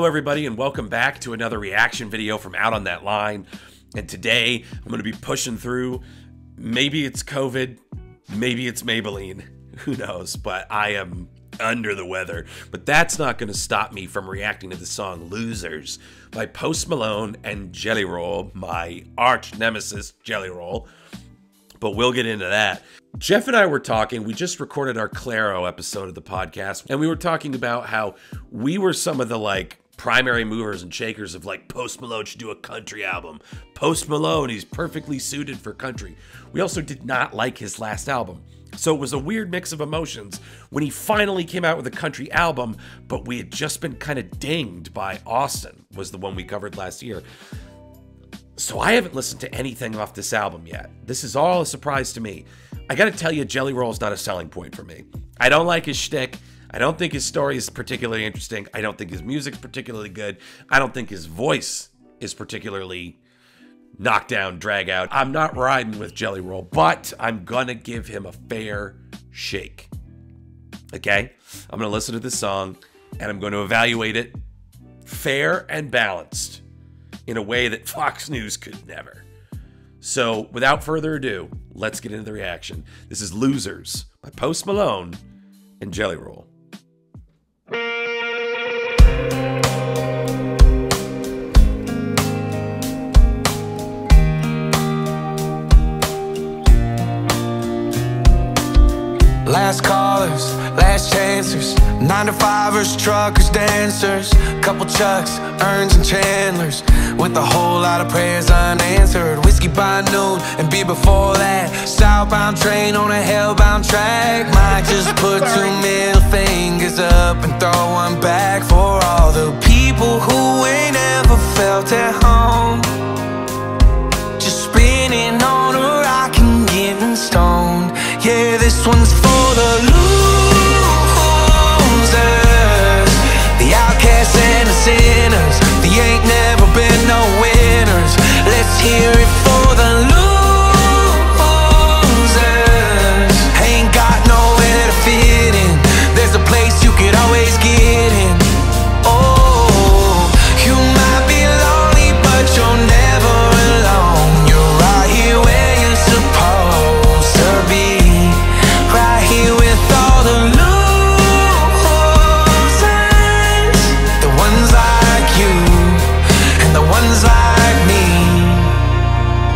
Hello everybody and welcome back to another reaction video from Out on That Line. And today I'm going to be pushing through, maybe it's COVID, maybe it's Maybelline, who knows, but I am under the weather. But that's not going to stop me from reacting to the song Losers by Post Malone and Jellyroll, my arch nemesis Jellyroll. But we'll get into that. Jeff and I were talking, we just recorded our Claro episode of the podcast, and we were talking about how we were some of the primary movers and shakers of Post Malone should do a country album. Post Malone, he's perfectly suited for country. We also did not like his last album. So it was a weird mix of emotions when he finally came out with a country album, but we had just been kind of dinged by Austin, was the one we covered last year. So I haven't listened to anything off this album yet. This is all a surprise to me. I gotta tell you, Jellyroll is not a selling point for me. I don't like his shtick. I don't think his story is particularly interesting. I don't think his music's particularly good. I don't think his voice is particularly knockdown, drag out. I'm not riding with Jellyroll, but I'm gonna give him a fair shake. Okay? I'm gonna listen to this song and I'm going to evaluate it fair and balanced in a way that Fox News could never. So without further ado, let's get into the reaction. This is Losers by Post Malone and Jellyroll. Last callers, last chancers, 9-to-5ers, truckers, dancers, couple Chucks, Earns and Chandlers, with a whole lot of prayers unanswered. Whiskey by noon and beer before that. Southbound train on a hellbound track. Might just put 2 middle fingers up and throw one back for all the people who ain't ever felt at home. Just spinning on a rock and getting stoned. Yeah, this one's for the losers, the outcasts and the sinners. They ain't never been no winners. Let's hear it for the losers. Ain't got nowhere to fit in. There's a place you could always get in. Oh, you might be lonely, but you're never alone. You're right here where you're supposed to be. Right here with all the losers, the ones like you and the ones like me.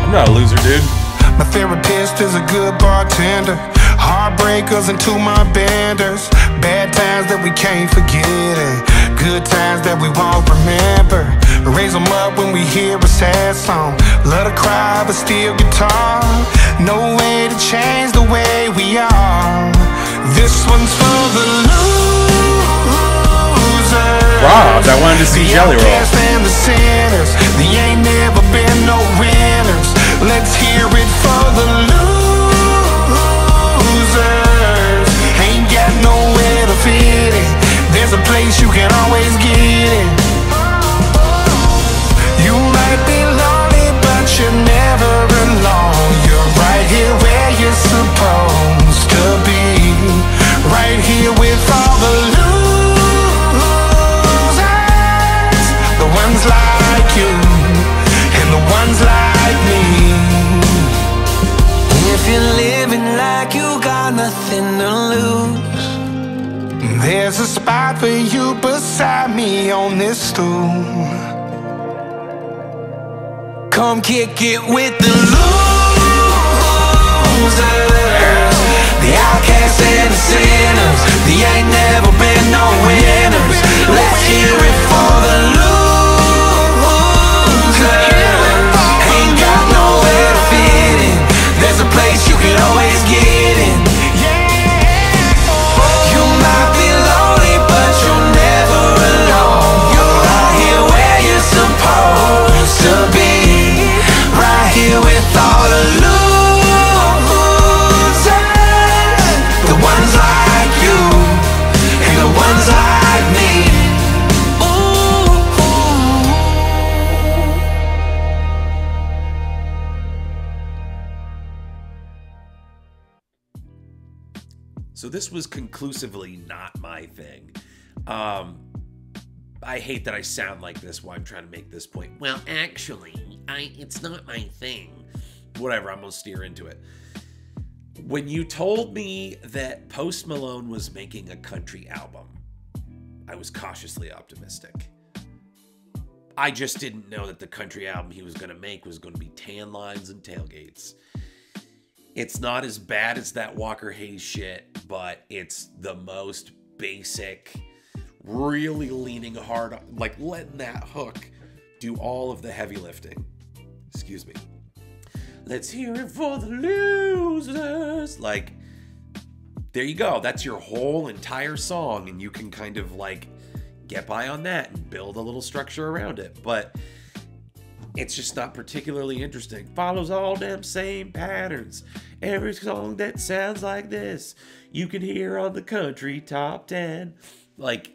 I'm not a loser, dude. My therapist is a good bartender. Heartbreakers and to my benders. Bad times that we can't forget and good times that we won't remember. Raise them up when we hear a sad song. Love to cry but still guitar. No way to change the way we are. This one's for the losers. Rob, I wanted to see Jellyroll. The outcasts and the sinners. They ain't never been no winners. Let's hear it for the losers. Ain't got nowhere to fit in. There's a place you can always get in. You might be lonely, but you're never alone. You're right here where you're supposed to be. Right here with all the losers, the ones like you and the ones like me. If you're living like you got nothing to lose, there's a spot for you beside me on this stool. come kick it with the losers, the outcasts and the sinners. They ain't never been no winners. Let's hear it for the losers. Ain't got nowhere to fit in. There's a place you can always get in. You might be lonely, but you're never alone. You're right here where you're supposed to be. Right here with all the losers, the ones like you and the ones like me. So this was conclusively not my thing. I hate that I sound like this while I'm trying to make this point. Well, actually, it's not my thing. Whatever, I'm gonna steer into it. When you told me that Post Malone was making a country album, I was cautiously optimistic. I just didn't know that the country album he was gonna make was gonna be tan lines and tailgates. It's not as bad as that Walker Hayes shit, but it's the most basic, really leaning hard on, like letting that hook do all of the heavy lifting. Excuse me. Let's hear it for the losers. Like, there you go. That's your whole entire song, and you can kind of like get by on that and build a little structure around it. But it's just not particularly interesting. Follows all them same patterns. Every song that sounds like this, you can hear on the country top 10. Like,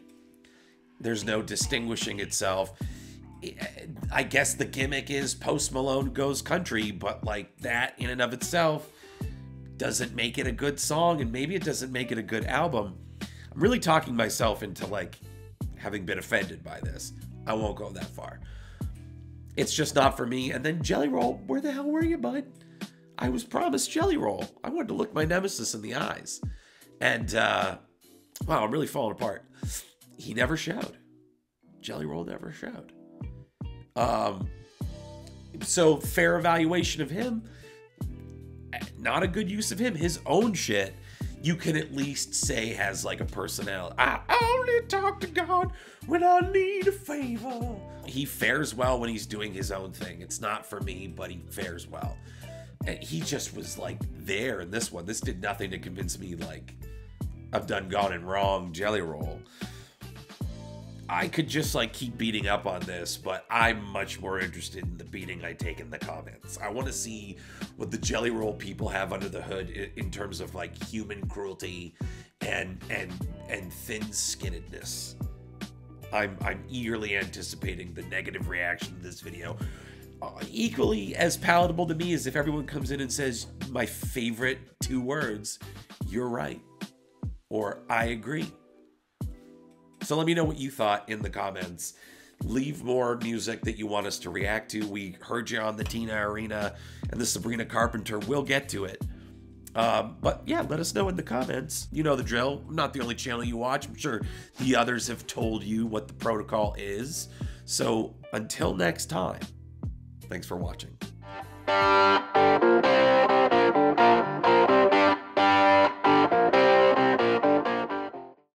there's no distinguishing itself. I guess the gimmick is Post Malone goes country, but like that in and of itself doesn't make it a good song, and maybe it doesn't make it a good album. I'm really talking myself into like having been offended by this. I won't go that far. It's just not for me. And then Jellyroll, where the hell were you, bud? I was promised Jellyroll. I wanted to look my nemesis in the eyes. And wow, I'm really falling apart. He never showed. Jellyroll never showed. So fair evaluation of him, not a good use of him. His own shit, you can at least say has like a personality. I only talk to God when I need a favor. He fares well when he's doing his own thing. It's not for me, but he fares well. And he just was like there in this one. This did nothing to convince me like I've done gone and wrong Jellyroll. I could just like keep beating up on this, but I'm much more interested in the beating I take in the comments. I want to see what the Jellyroll people have under the hood in terms of like human cruelty and thin-skinnedness. I'm eagerly anticipating the negative reaction to this video. Equally as palatable to me as if everyone comes in and says my favorite 2 words, "You're right," or "I agree." So let me know what you thought in the comments. Leave more music that you want us to react to. We heard you on the Tina Arena and the Sabrina Carpenter. We'll get to it. But yeah, let us know in the comments. You know the drill. I'm not the only channel you watch. I'm sure the others have told you what the protocol is. So until next time, thanks for watching.